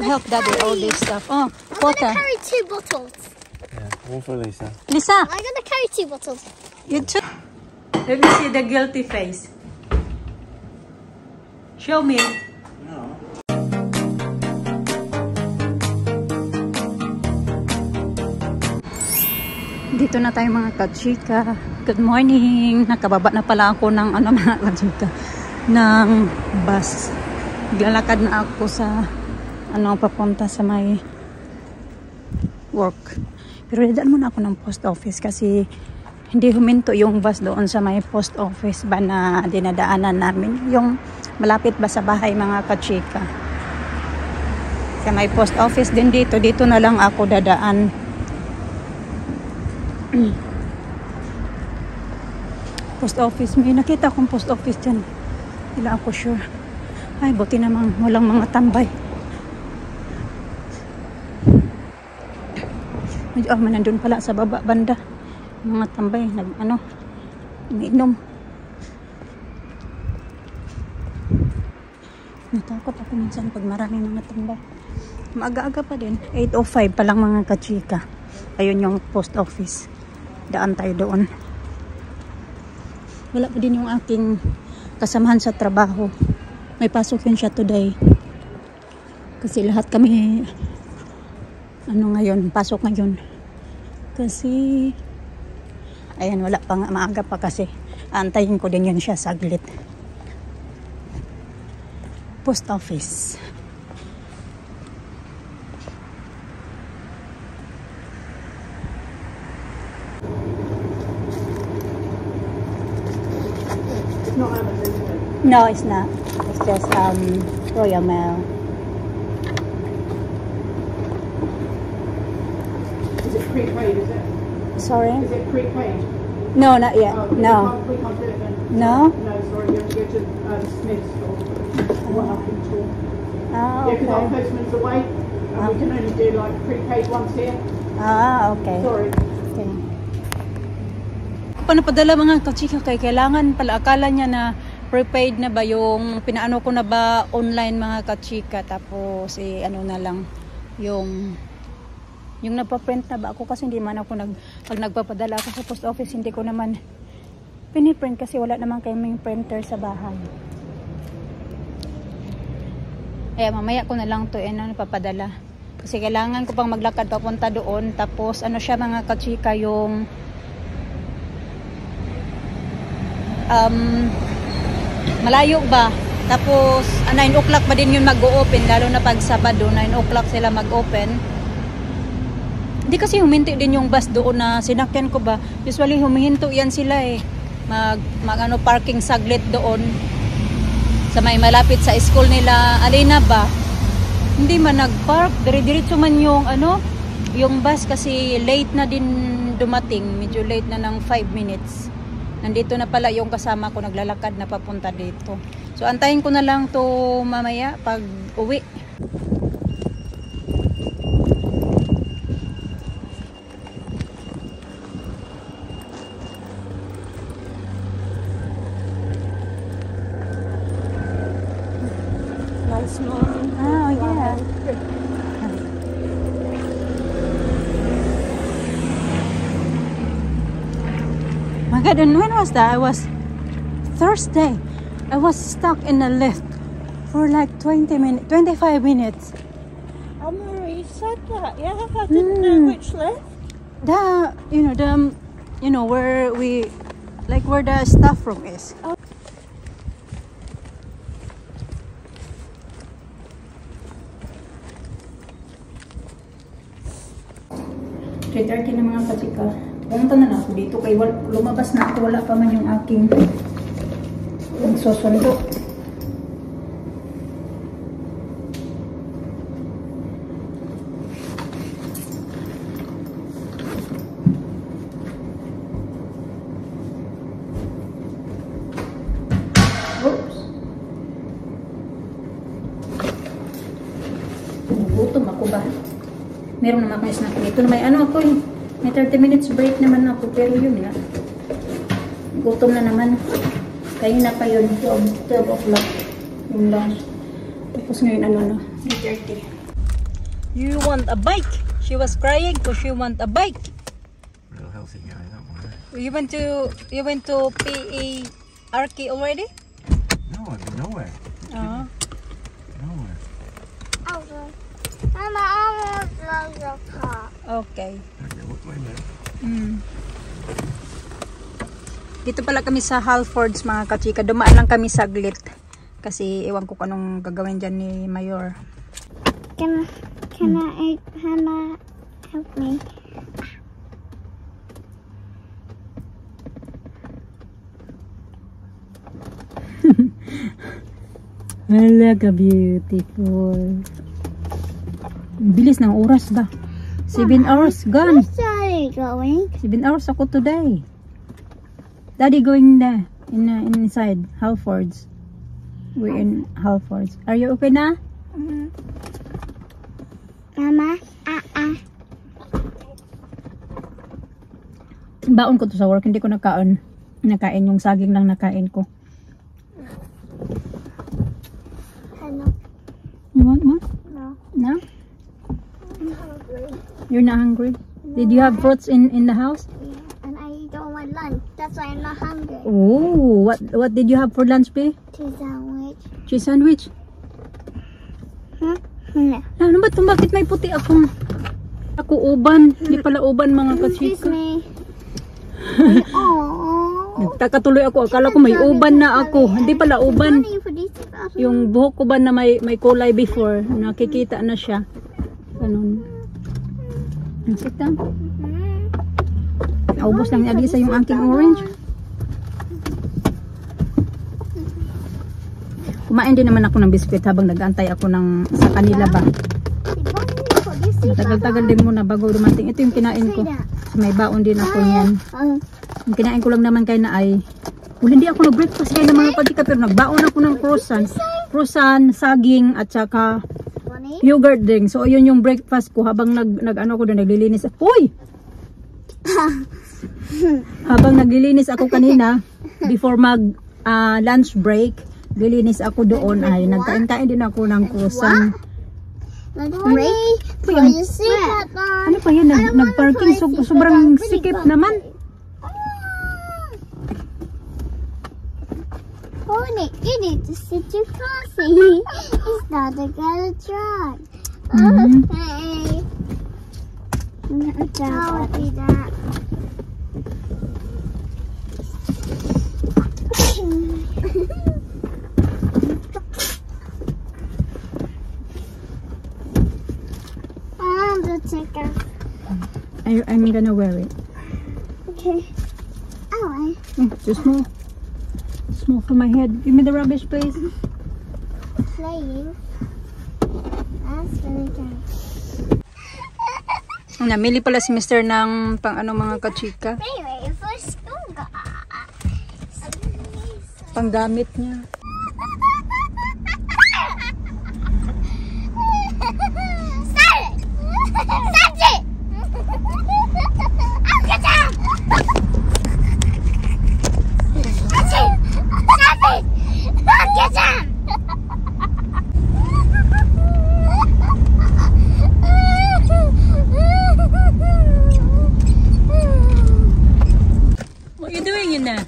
Help Daddy all this stuff. Oh, water. I'm gonna carry 2 bottles. Yeah, one for Lisa. Lisa, I'm gonna carry 2 bottles. you too. Let me see the guilty face. Show me. No. Dito na tayo mga kachika. Good morning. Nakababa na pala ako ng mga kachika ng bus. Naglalakad na ako sa papunta sa may work. Pero dadaan muna ako ng post office kasi hindi huminto yung bus doon sa may post office ba na dinadaanan namin. Yung malapit ba sa bahay mga kachika. Sa may post office din dito. Dito na lang ako dadaan. Post office. May nakita akong post office dyan. Hindi ako sure. Ay, buti namang walang mga tambay. Medyo nandun pala sa baba banda. Mga tambay. Umiinom. Natakot ako minsan pag maraming mga tambay. Maaga-aga pa din. 8:05 pa lang mga kachika. Ayun yung post office. Daan tayo doon. Wala pa din yung aking kasamahan sa trabaho. May pasok yun siya today. Kasi lahat kami ngayon, pasok ngayon. Kasi ayan, wala pa nga, maaga pa kasi. Antayin ko din yun siya saglit. Post office. No, it's not. It's just Royal Mail. Is it prepaid, is it? Sorry? Is it prepaid? No, not yet. Oh, No. We can't do it then. No? No, sorry, you have to go to Smith's or what happened to Ah, Yeah, because our okay. postman's away and we can only do like prepaid ones here. Ah, okay. Sorry. Okay. Ako napadala mga kachika kay kailangan pala. Akala niya na prepaid na ba yung pinaano ko na ba online mga kachika. Tapos na lang yung nagpa-print na ba ako kasi hindi man ako pag nagpapadala ako sa post office hindi ko naman piniprint kasi wala naman kaming printer sa bahay. Mamaya ko na lang to papadala. Kasi kailangan ko pang maglakad papunta doon. Tapos siya mga kachika yung malayo ba? Tapos 9 o'clock pa din yun mag-o-open. Lalo na pag Sabado 9 o'clock sila mag-open. Hindi kasi huminto din yung bus doon na sinakyan ko ba. Usually humihinto yan sila parking saglit doon sa may malapit sa school nila Alina ba. Hindi man nag-park, dire-diretso man yung bus kasi late na din dumating. Medyo late na ng 5 minutes. Nandito na pala yung kasama ko naglalakad na papunta dito. So antayin ko na lang to mamaya pag uwi. Nice morning. Oh yeah. My God, and when was that? I was Thursday. I was stuck in the lift for like 25 minutes. Oh, Marie said that. Yeah, I didn't know which lift. Where where the staff room is. Oh. 3:30 na mga kachika. Pumunta na ako dito kay lumabas na ako. Wala pa man yung aking susundo. Oops. Gutom ako ba? Meron naman akong snack dito. May may 30 minutes break naman ako. Pero yun nga. Gutom na naman. Kaya na pa yun. 12 o'clock. Yung lunch. Tapos ngayon 3:30. You want a bike? She was crying because she want a bike. Real healthy guy, that one. You went to PARK already? No, I've been nowhere. Oh. Nowhere. Mama almost loves the car. Okay. Okay, wait a minute. Dito pala kami sa Halfords mga kachika. Dumaan lang kami saglit. Kasi ewan ko kung anong gagawin dyan ni Mayor. Can I Hannah help me? Hala ka beautiful. Bilis ng oras ba? 7 hours gone. Where's Daddy going? 7 hours ako today. Daddy going there inside Halfords. We're in Halfords. Are you okay na? Mama, Baon ko to sa work, hindi ko nakain yung saging lang nakain ko. Hello. You want more? No, No? I'm hungry. You're not hungry? Did you have fruits in the house? Yeah, and I eat all my lunch. That's why I'm not hungry. Oh, what did you have for lunch, babe? Tea sandwich. Cheese sandwich? Huh? No. Ano ba itong bakit may puti akong uban? Hindi pala uban mga Excuse kachika. me. Oh. Nagtakatuloy ako. Akala ko may uban na ako. Hindi pala uban. Yung buhok ko ba na may kulay before. Nakikita na siya. Ganun. Sit down. Naubos lang ni Alisa yung aking orange. Kumain din naman ako ng biskwit habang nag-aantay ako sa kanila ba. Tagal-tagal din muna bago dumating. Ito yung kinain ko. May baon din ako niyan. Yung kinain ko lang naman kay na ay hindi ako nag-breakfast kaya ng mga kachika pero nagbaon ako ng croissant, saging at saka yogurt drink. So yun yung breakfast ko habang nag-ano ko doon naglilinis. Hoy! Habang naglilinis ako kanina before mag lunch break, lilinis ako doon ay nagkain-kain din ako ng croissant. Ano pa yan? Nag-parking sobrang sikip naman. Nick, you need to sit your coffee. It's not a good job. Okay. I'll do that. The chicken. I'm gonna wear it. Okay. Oh, Too small. Small for my head. Give me the rubbish, please. Playing. That's really good. Namili pala si Mr. ng pang ano mga kachika. Anyway, for school, Panggamit niya. What are you doing in there?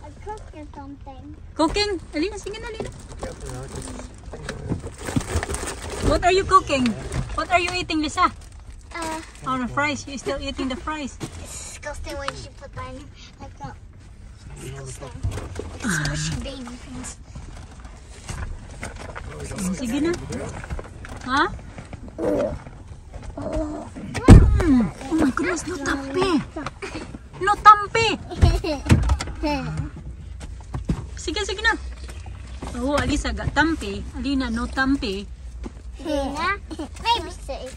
I'm cooking something. Cooking? Alina, sige na, Alina. What are you cooking? What are you eating, Lisa? Oh, the fries. You're still eating the fries. It's disgusting when she put that in like that. Disgusting. It's mushy baby things. Sige na. Ha? Oh my goodness, no tampi. No tampi. Sige, sige na. Oh, Alisa got tampi. Alina, no tampi. Lina, maybe safe.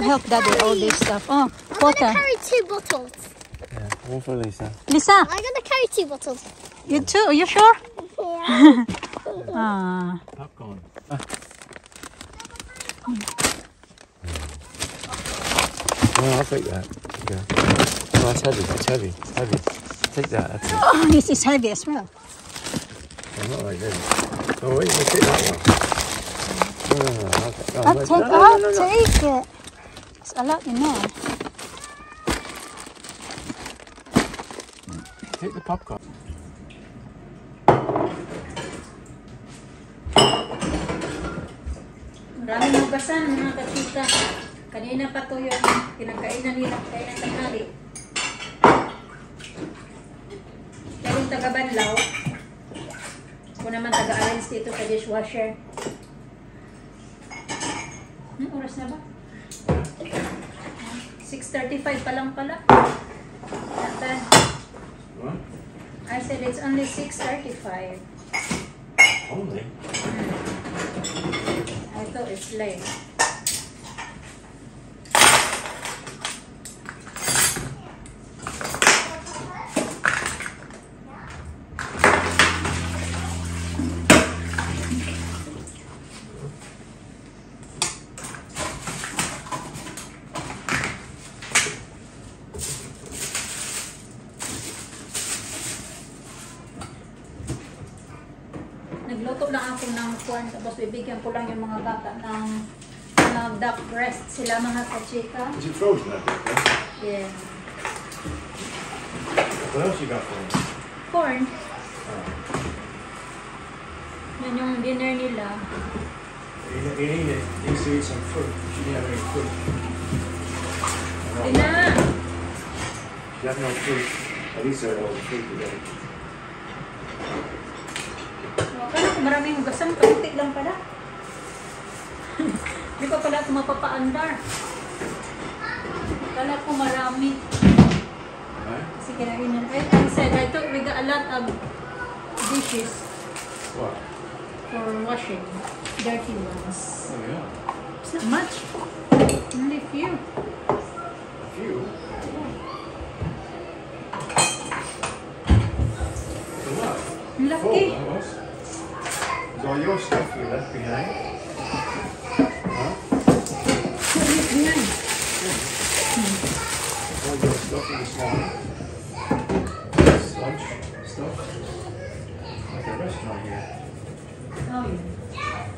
Help Daddy all this stuff. Oh, I'm water. gonna carry 2 bottles. Yeah, one for Lisa. Lisa, I'm gonna carry 2 bottles. you too? Are you sure? Yeah. Ah. Popcorn. Oh, I'll take that. Yeah. Oh, that's heavy. It's heavy. Heavy. Take that. That's it. Oh, this is heavy as well. Oh, not like this. Oh, wait. Let's take that one. No, okay. No, wait. I'll take it. It's a lot in there. Take the popcorn. Maraming hugasan mga kachika. Kanina pa to yung kinakainan nila, kainan tanghali. Pero yung taga-Banlaw, ako naman taga-arrange dito sa dishwasher. Oras na ba? 6:35 pa lang pala. Natan. What? I said it's only 6:35. Only? I thought it's late. Nagluto lang ako ng corn, tapos bibigyan ko lang yung mga bata ng duck breast sila mga kachika. Is it frozen, that bit? Yeah. What else you got for me? Corn. Oh. Yan yung dinner nila. You need it. You need to eat some fruit. She didn't have any fruit. Tina! She has no fruit. At least I know the fruit today. Kala ko maraming hugasan, kaunti lang pala. Hindi pa pala ito mapapaandar. Kala ko marami. Right? Kasi kinainan. I said, I thought we got a lot of dishes What? for washing. Dirty ones. Oh, yeah. It's not much. Only a few. A few. So what? Ang Full, laki. that was. Is all your stuff you left behind? Huh? Yan. All your stuff in this morning? Lunch stuff? Like a restaurant here. Oh, yeah.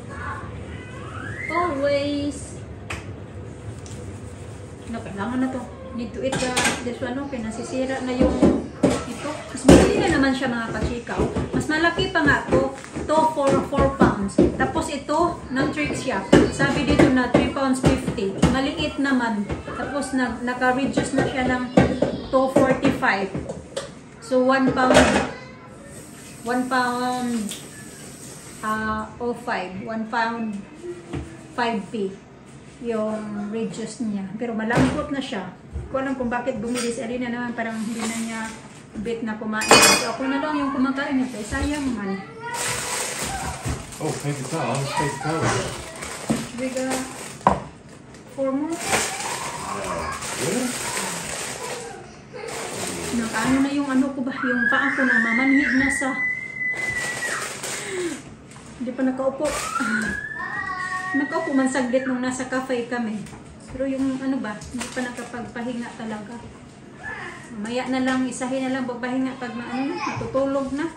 Always. No, kailangan na to. Need to eat this one. Okay, nasisira na yung ito. Mas malaki na naman siya mga kachikaw. Mas malaki pa nga to. Ito for 4 pounds. Tapos ito, non-trick siya. Sabi dito na 3 pounds 50. Maliit naman. Tapos naka-reduce na siya ng 2.45. So 1 pound 1 pound 05. 1 pound 5p yung reduce niya. Pero malambot na siya. Hindi ko alam kung bakit bumili si Alina naman. Parang hindi na niya bit na kumain. So ako na lang yung kumakain niya. Kaya sayang man. Oh, paper towel. Let's paper towel. We got 4 more. Really? Ano na yung ano ko ba? Yung paa ko nang mamanhid na sa... Hindi pa nakaupo. Nakaupo man saglit nung nasa cafe kami. Pero yung ano ba, hindi pa nakapagpahinga talaga. Mamaya na lang, isahin na lang pagpahinga pag matutulog na.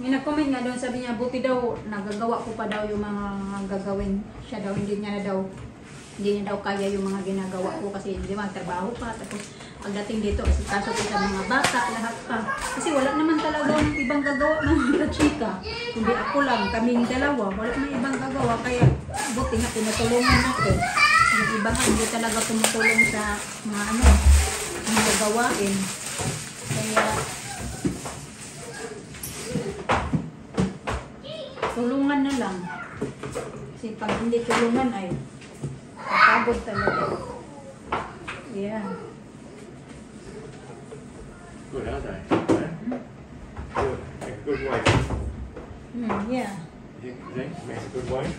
May nag-comment nga doon, sabi niya, buti daw, nagagawa ko pa daw yung mga gagawin. Siya daw, hindi niya daw kaya yung mga ginagawa ko kasi hindi magtrabaho pa. Tapos pagdating dito, kaso ko sa mga bata, lahat pa. Kasi wala naman talaga ng ibang gagawa ng mga chika. Hindi ako lang, kaming dalawa, wala nang ibang gagawa. Kaya buti nga, tinutulungan natin. Yung iba nga, hindi talaga tumutulong sa mga mga gawain. Kaya, tulungan na lang. Kasi pag hindi tulungan ay pagod talaga. Yeah. Good, aren't they? Good. Make a good wife. Yeah. You think? Make a good wife?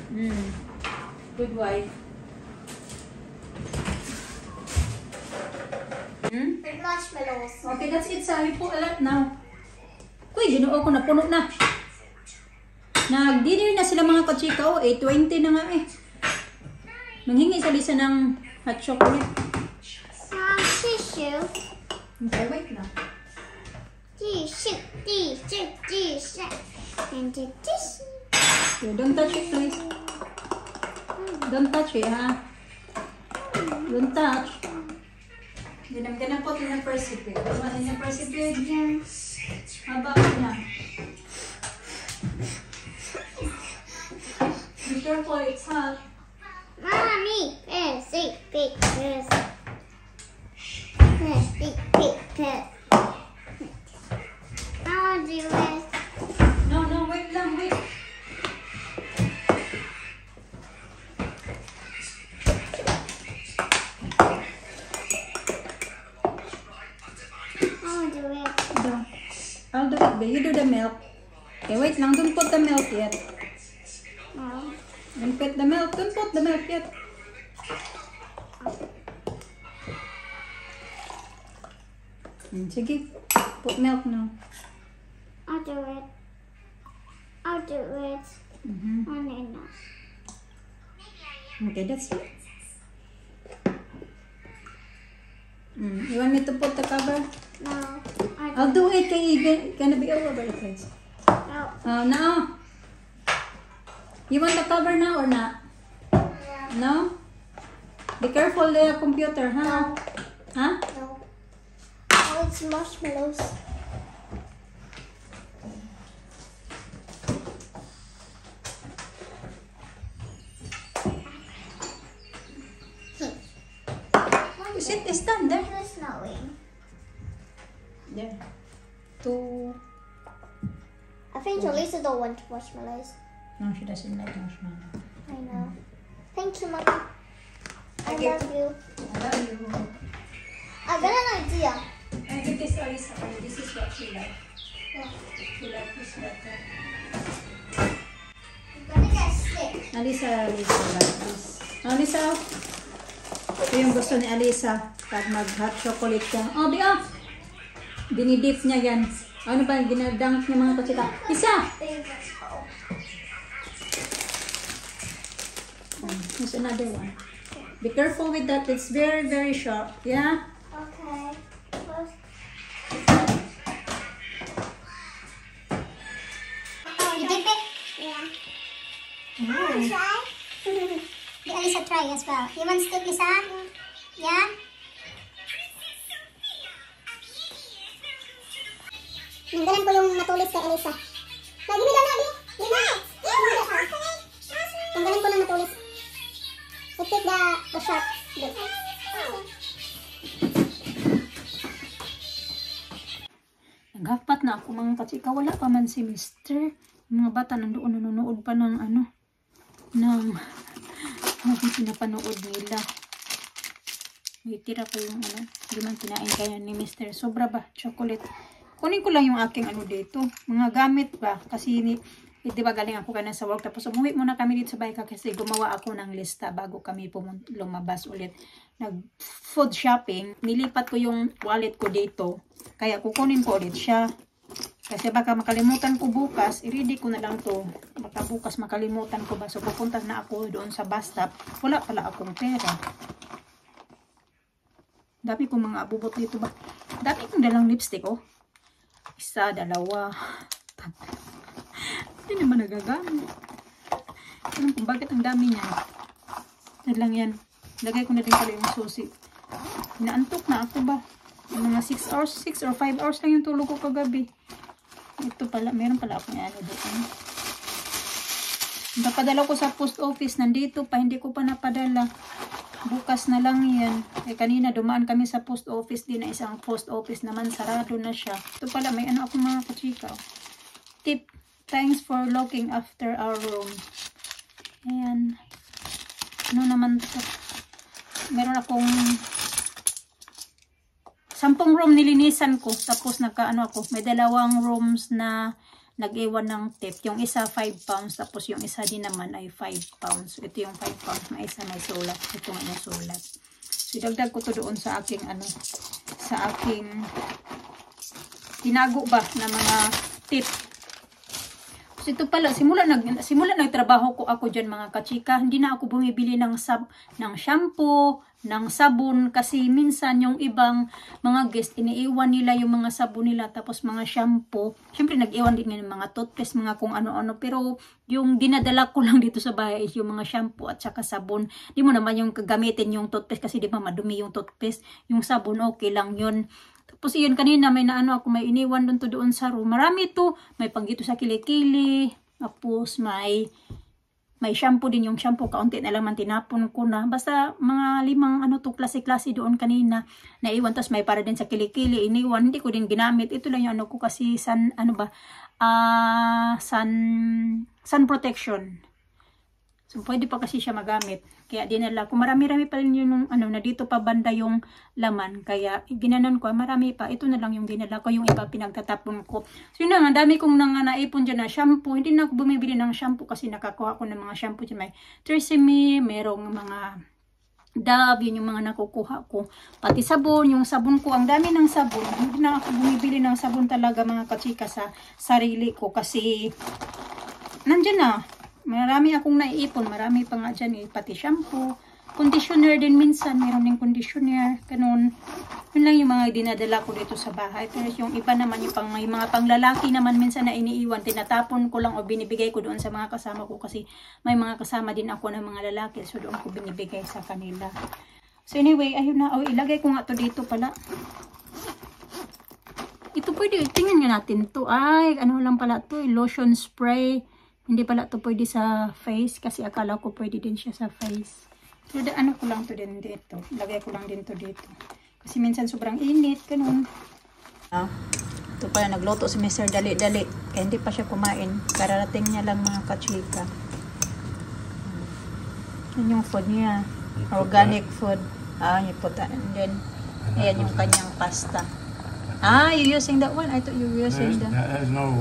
Good wife. With marshmallows. Okay, that's it. Sabi po, a lot now. Uy, ginoo ko na. Puno na. Nag-dinner na sila mga kachika. 8:20 na nga eh. Manghingi sa Lisa ng hot chocolate. Tissue. Okay, wait lang. Tissue. And the tissue. Okay, don't touch it, please. Don't touch it, ha? Don't touch. Ganang-ganang po ito ng persipid. Ano yung persipid? Haba ko na. Be careful, it's hot. Mommy, persipid. I'll do it. No, wait lang, wait. I'll do it. I'll do it, but you do the milk. Okay, wait lang, don't put the milk yet. No. Don't put the milk, don't put the milk yet. Sige, put milk now. I'll do it. I'll do it. On enough. Okay, that's it. You want me to put the cover? No. I'll do it. It's gonna be all over the place. No. No. You want the cover now or not? No? Be careful the computer, huh? No. Huh? No. Oh, it's marshmallows. It's done there. It's snowing. There. Two. I think Lisa don't want marshmallows. No, she doesn't like marshmallow. I know. Thank you, Mom. I Okay. love you. I love you. I got an idea. I give this to Alisa. This is what she likes. Yeah. She likes this better. I'm gonna get stick. Alisa like this. Alisa, ito yung gusto ni Alisa pag mag-hot chocolate siya. Oh, Bia! Dinidip niya yan. Ano ba yung ginadunk niya mga kachika? Isa! There's another one. Be careful with that. It's very, very sharp. Yeah? Okay. First. Oh, you dip it? Yeah. Oh. Try? Let Alisa try as well. You want stick, Lisa? Yeah? Nanggalan ko yung matulis kay Alisa. Lagi nila lagi. Lima. Nanggalan ko ng matulis. So take the sharp bit. Naghapat na ako mga kachika. Wala pa man si Mr. Yung mga bata nandoon nanonood pa ng ng pinapanood nila. May tira ko yung hindi man kinain kaya ni Mr. Sobra ba? Chocolate. Kunin ko lang yung aking dito. Mga gamit ba? Kasi di ba galing ako kanina sa work. Tapos umuwi muna kami dito sa bahay kasi gumawa ako ng lista bago kami lumabas ulit. Nag-food shopping. Nilipat ko yung wallet ko dito. Kaya kukunin ko ulit siya. Kasi baka makalimutan ko bukas. I-ready ko na lang to. Baka bukas makalimutan ko ba. So pupunta na ako doon sa bus stop. Wala pala akong pera. Dami kong mga abubot dito ba. Dami kong dalang lipstick oh. Isa, dalawa. Hindi naman nagagamit. Alam kung bakit ang dami niya. Yan lang yan. Lagay ko na din pala yung susi. Inaantok na ako ba. Yung mga 6 hours, 6 or 5 hours lang yung tulog ko kagabi. Ito pala, meron pala akong doon. Napadala ko sa post office. Nandito pa, hindi ko pa napadala. Bukas na lang yan. Kanina dumaan kami sa post office din na isang post office naman. Sarado na siya. Ito pala, may ako mga kachika. Tip, thanks for looking after our room. Ayan. Ano naman ito? Meron akong 10 room nilinisan ko. Tapos ako. May 2 rooms na nag-iwan ng tip. Yung isa 5 pounds. Tapos yung isa din naman ay 5 pounds. Ito yung 5 pounds. May isa may sulat. Ito nga yung sulat. So, idagdag ko to doon sa aking sa aking tinago ba na mga tip. So ito pala, simula nagtrabaho ko ako dyan mga kachika, hindi na ako bumibili ng shampoo, ng sabon, kasi minsan yung ibang mga guest, iniiwan nila yung mga sabon nila, tapos mga shampoo. Siyempre nag-iwan din ng mga toothpaste, mga kung ano-ano, pero yung dinadala ko lang dito sa bahay is yung mga shampoo at saka sabon. Di mo naman yung gamitin yung toothpaste kasi di ba madumi yung toothpaste, yung sabon okay lang yun. Tapos yun, kanina may ako, may iniwan doon sa room. Marami to. May panggito sa kilikili. Tapos may shampoo din, yung shampoo. Kaunti na lang man tinapon ko na. Basta mga 5 klase-klase doon kanina. Naiwan. Tapos may para din sa kilikili. Iniwan. Hindi ko din ginamit. Ito lang yung ko kasi sun protection. So, pwede pa kasi siya magamit. Kaya dinala ko. Marami-rami pa rin yung na dito pa banda yung laman. Kaya ginanon ko. Marami pa. Ito na lang yung dinala ko. Yung iba pinagtatapon ko. So yun na nga. Dami kong naipon dyan na shampoo. Hindi na ako bumibili ng shampoo kasi nakakuha ko ng mga shampoo dyan. May Tresemme. Merong mga Dove. Yun yung mga nakukuha ko. Pati sabon. Yung sabon ko. Ang dami ng sabon. Hindi na ako bumibili ng sabon talaga mga kachika sa sarili ko. Kasi nandyan na. Marami akong naiipon. Marami pa nga dyan eh. Pati shampoo. Conditioner din minsan. Meron din conditioner. Ganun. Yun lang yung mga dinadala ko dito sa bahay. Pero yung iba naman, yung mga panglalaki naman minsan na iniiwan. Tinatapon ko lang o binibigay ko doon sa mga kasama ko. Kasi may mga kasama din ako ng mga lalaki. So doon ko binibigay sa kanila. So anyway, ayun na. Oh, ilagay ko nga to dito pala. Ito pwede. Tingnan nga natin to. Ay, ano lang pala to. Lotion spray. Hindi pala to pwede sa face kasi akala ko pwede din siya sa face. So, ano ko lang to din dito. Lagay ko lang din to dito. Kasi minsan sobrang init. Ganun. Ito pala nagluto si Mr. Dali-dali. Kaya hindi pa siya kumain. Kararating niya lang mga kachika. Yan yung food niya. Organic food. You put that. And then, ayan yung kanyang pasta. You're using that one? I thought you were using that. There's no,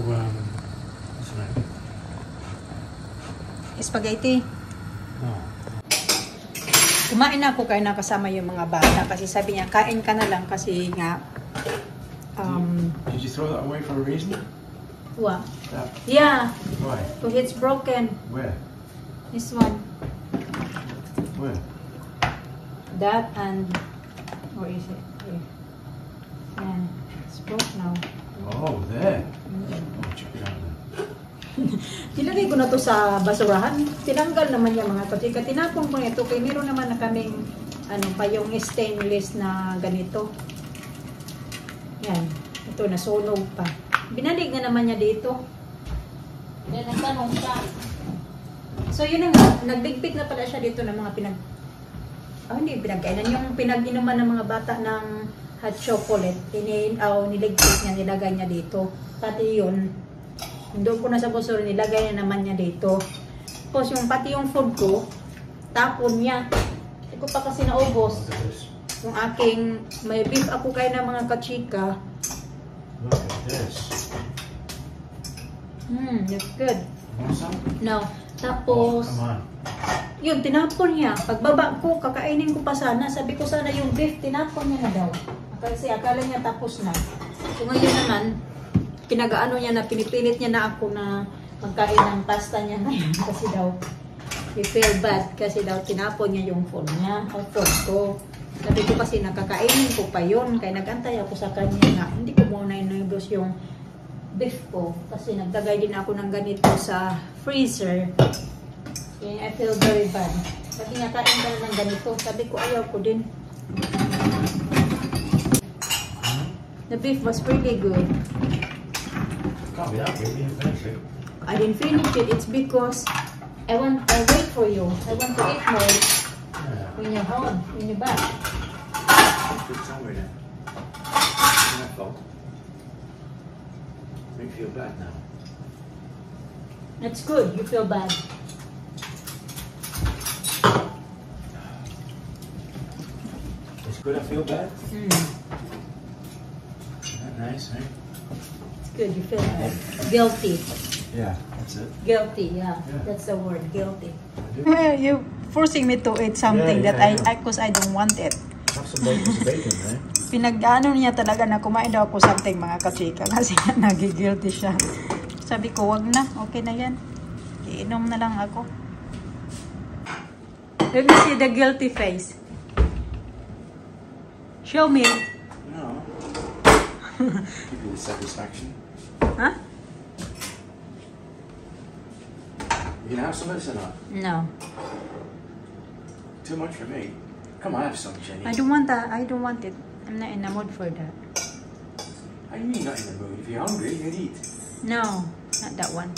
what's the name? Spaghetti. No. Kumain na ako kaya nakasama yung mga bata kasi sabi niya kain ka na lang kasi nga Did you throw that away for a reason? what? That. Yeah, Why? so it's broken. Where? This one. Where? That and where is it? Here. Yeah, it's broke now. Oh, there. Oh, check it out then. Nilagay ko na to sa basurahan. Tinanggal naman yung mga kachika. Tinapon ko nito kaya meron naman na kaming pa yung stainless na ganito. Yan. Ito, nasunog pa. Binalig na naman niya dito. Yan, nagtanong siya. So, yun na nga. Nagbigpit na pala siya dito ng mga hindi pinagkainan. Yung pinag-inuman ng mga bata ng hot chocolate. Niligpit niya, nilagay niya dito. Pati yun. Doon ko na sa basura, nilagay na naman niya dito. Tapos yung pati yung food ko, tapon niya. Hindi ko pa kasi naubos. Yung aking, may beef ako kayo ng mga kachika. Look at this. That's good. Want some? No. Tapos, Come on. yun, tinapon niya. Pagbaba ko, kakainin ko pa sana. Sabi ko sana yung beef, tinapon niya na daw. Kasi akala niya tapos na. So ngayon naman, pinagaano niya na, pinipilit niya na ako na magkain ng pasta niya ngayon kasi daw he feel bad kasi daw tinapon niya yung phone niya o phone ko. Sabi ko kasi nakakainin ko pa yun kaya nagantay ako sa kanya na hindi ko muna inubos yung beef ko kasi nagdagay din ako ng ganito sa freezer. Kaya I feel very bad. Sabi niya kain ka na ng ganito. Sabi ko ayaw ko din. The beef was really good. Can't be that big, you didn't finish it. I didn't finish it. It's because I wait for you. I want to eat more when you're home, when you're back. Put somewhere then. It's my fault. Make you feel bad now. That's good. You feel bad. It's good I feel bad? Mm. Isn't that nice, eh? It's good. You feel bad. Guilty. Yeah, that's it. Guilty. Yeah. Yeah. That's the word. Guilty. You're forcing me to eat something Yeah, that yeah, yeah. because I don't want it. Have some bacon, eh? pinag-ano niya talaga na kumain daw ako something mga kachika kasi nagigilty siya. Sabi ko, wag na. Okay na yan. Iinom na lang ako. Let me see the guilty face. Show me. No. Give you the satisfaction. Huh? You can have some of this or not? No. Too much for me. Come on, have some, Jenny. I don't want that. I don't want it. I'm not in the mood for that. How do you mean not in the mood? If you're hungry, you can eat. No, not that one.